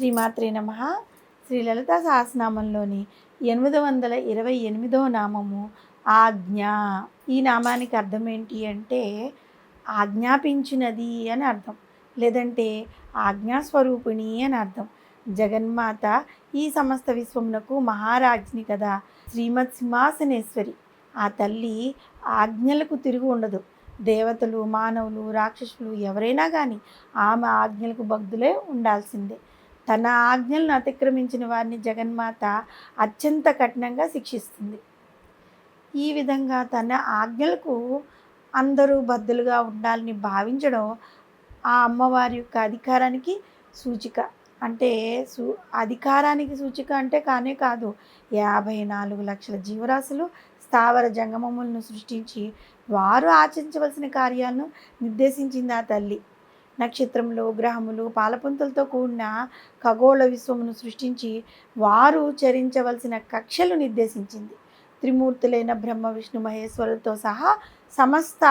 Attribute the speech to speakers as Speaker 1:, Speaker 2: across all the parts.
Speaker 1: శ్రీమాత్రే నమః. శ్రీ లలితా సహస్రనామంలోని 828వ నామము ఆజ్ఞ. ఈ నామానికి అర్థం ఏంటి అంటే ఆజ్ఞాపించినది అని అర్థం, లేదంటే ఆజ్ఞాస్వరూపిణి అని అర్థం. జగన్మాత ఈ సమస్త విశ్వమునకు మహారాజ్ని కదా, శ్రీమత్ సింహాసనేశ్వరి. ఆ తల్లి ఆజ్ఞలకు తిరుగు ఉండదు. దేవతలు, మానవులు, రాక్షసులు ఎవరైనా కానీ ఆమె ఆజ్ఞలకు బద్ధులే ఉండాల్సిందే. తన ఆజ్ఞలను అతిక్రమించిన వారిని జగన్మాత అత్యంత కఠినంగా శిక్షిస్తుంది. ఈ విధంగా తన ఆజ్ఞలకు అందరూ బద్ధులుగా ఉండాలని భావించడం ఆ అమ్మవారి యొక్క అధికారానికి సూచిక. అంటే అధికారానికి సూచిక అంటే కానే కాదు. 54 లక్షల జీవరాశులు, స్థావర జంగమములను సృష్టించి వారు ఆచరించవలసిన కార్యాలను నిర్దేశించింది ఆ తల్లి. నక్షత్రములు, గ్రహములు, పాలపుంతలతో కూడిన ఖగోళ విశ్వమును సృష్టించి వారు చరించవలసిన కక్షలు నిర్దేశించింది. త్రిమూర్తులైన బ్రహ్మ, విష్ణు, మహేశ్వరులతో సహా సమస్త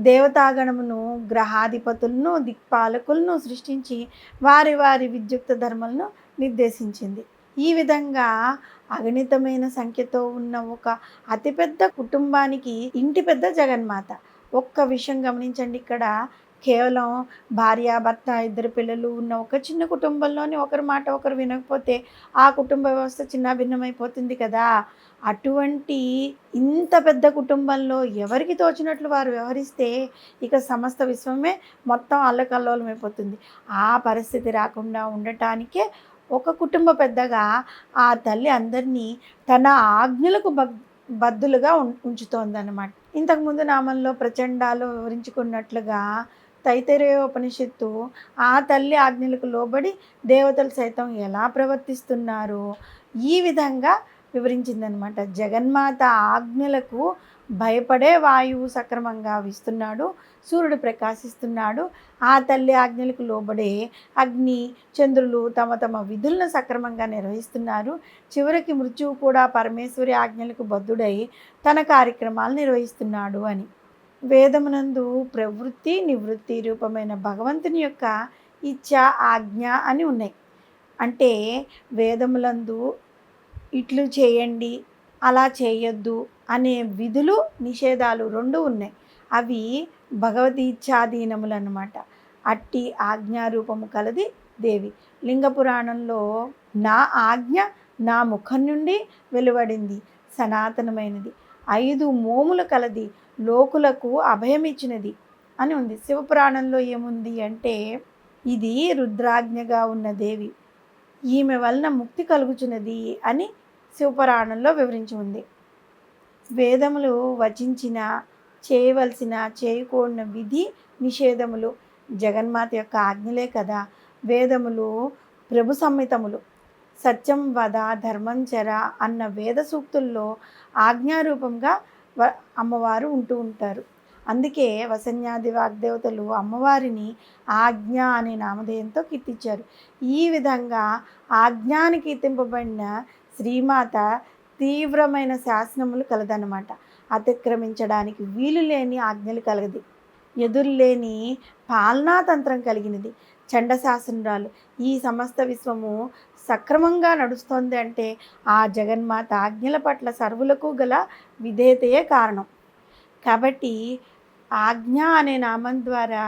Speaker 1: దేవతాగణమును, గ్రహాధిపతులను, దిక్పాలకులను సృష్టించి వారి వారి విద్యుక్త ధర్మాలను నిర్దేశించింది. ఈ విధంగా అగణితమైన సంఖ్యతో ఉన్న ఒక అతిపెద్ద కుటుంబానికి ఇంటి పెద్ద జగన్మాత. ఒక్క విషయం గమనించండి, ఇక్కడ కేవలం భార్యాభర్త, 2 పిల్లలు ఉన్న ఒక చిన్న కుటుంబంలోనే ఒకరి మాట ఒకరు వినకపోతే ఆ కుటుంబ వ్యవస్థ చిన్నాభిన్నమైపోతుంది కదా. అటువంటి ఇంత పెద్ద కుటుంబంలో ఎవరికి తోచినట్లు వారు వ్యవహరిస్తే ఇక సమస్త విశ్వమే మొత్తం అల్లకల్లోలమైపోతుంది. ఆ పరిస్థితి రాకుండా ఉండటానికే ఒక కుటుంబ పెద్దగా ఆ తల్లి అందరినీ తన ఆజ్ఞలకు బద్ధులుగా ఉంచుతోందన్నమాట. ఇంతకుముందు నామంలో ప్రచండాలు వివరించుకున్నట్లుగా తైత్తరీయోపనిషత్తు ఆ తల్లి ఆజ్ఞలకు లోబడి దేవతలు సైతం ఎలా ప్రవర్తిస్తున్నారో ఈ విధంగా వివరించిందనమాట. జగన్మాత ఆజ్ఞలకు భయపడే వాయువు సక్రమంగా వీస్తున్నాడు, సూర్యుడు ప్రకాశిస్తున్నాడు. ఆ తల్లి ఆజ్ఞలకు లోబడే అగ్ని, చంద్రులు తమ తమ విధులను సక్రమంగా నిర్వహిస్తున్నారు. చివరికి మృత్యువు కూడా పరమేశ్వరి ఆజ్ఞలకు బద్ధుడై తన కార్యక్రమాలు నిర్వహిస్తున్నాడు అని. వేదమునందు ప్రవృత్తి, నివృత్తి రూపమైన భగవంతుని యొక్క ఇచ్ఛ, ఆజ్ఞ అని ఉన్నాయి. అంటే వేదములందు ఇట్లు చేయండి, అలా చేయొద్దు అనే విధులు, నిషేధాలు 2 ఉన్నాయి. అవి భగవదీచ్ఛాధీనములు అన్నమాట. అట్టి ఆజ్ఞారూపము కలది దేవి. లింగ పురాణంలో నా ఆజ్ఞ నా ముఖం నుండి వెలువడింది, సనాతనమైనది, 5 మోములు కలది, లోకులకు అభయమిచ్చినది అని ఉంది. శివపురాణంలో ఏముంది అంటే ఇది రుద్రాజ్ఞగా ఉన్న దేవి, ఈమె వలన ముక్తి కలుగుచున్నది అని శివపురాణంలో వివరించి ఉంది. వేదములు వచించిన, చేయవలసిన, చేయకూడని విధి నిషేధములు జగన్మాత యొక్క ఆజ్ఞలే కదా. వేదములు ప్రభు సంహితములు. సత్యం వద, ధర్మం చర అన్న వేద సూక్తుల్లో ఆజ్ఞారూపంగా అమ్మవారు ఉంటూ ఉంటారు. అందుకే వసన్యాది వాగ్దేవతలు అమ్మవారిని ఆజ్ఞ అనే నామధేయంతో కీర్తించారు. ఈ విధంగా ఆజ్ఞాని కీర్తింపబడిన శ్రీమాత తీవ్రమైన శాసనములు కలదన్నమాట. అతిక్రమించడానికి వీలు లేని ఆజ్ఞలు కలగది, ఎదురులేని పాలనాతంత్రం కలిగినది, చండశాసనురాలు. ఈ సమస్త విశ్వము సక్రమంగా నడుస్తోంది అంటే ఆ జగన్మాత ఆజ్ఞల పట్ల సర్వులకు గల విధేయతయే కారణం. కాబట్టి ఆజ్ఞ అనే నామం ద్వారా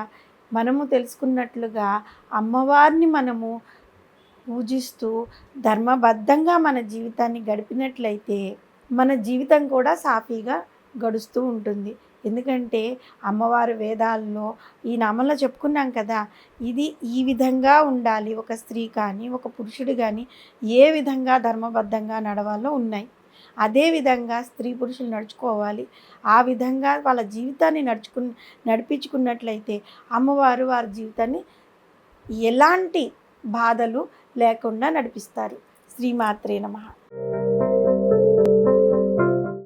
Speaker 1: మనము తెలుసుకున్నట్లుగా అమ్మవారిని మనము పూజిస్తూ ధర్మబద్ధంగా మన జీవితాన్ని గడిపినట్లయితే మన జీవితం కూడా సాఫీగా గడుస్తూ ఉంటుంది. ఎందుకంటే అమ్మవారి వేదాల్లో ఈ నామంలో చెప్పుకున్నాం కదా, ఇది ఈ విధంగా ఉండాలి, ఒక స్త్రీ కానీ ఒక పురుషుడు కానీ ఏ విధంగా ధర్మబద్ధంగా నడవాలో ఉన్నాయి. అదేవిధంగా స్త్రీ పురుషులు నడుచుకోవాలి. ఆ విధంగా వాళ్ళ జీవితాన్ని నడిపించుకున్నట్లయితే అమ్మవారు వారి జీవితాన్ని ఎలాంటి బాధలు లేకుండా నడిపిస్తారు. శ్రీమాత్రే నమః.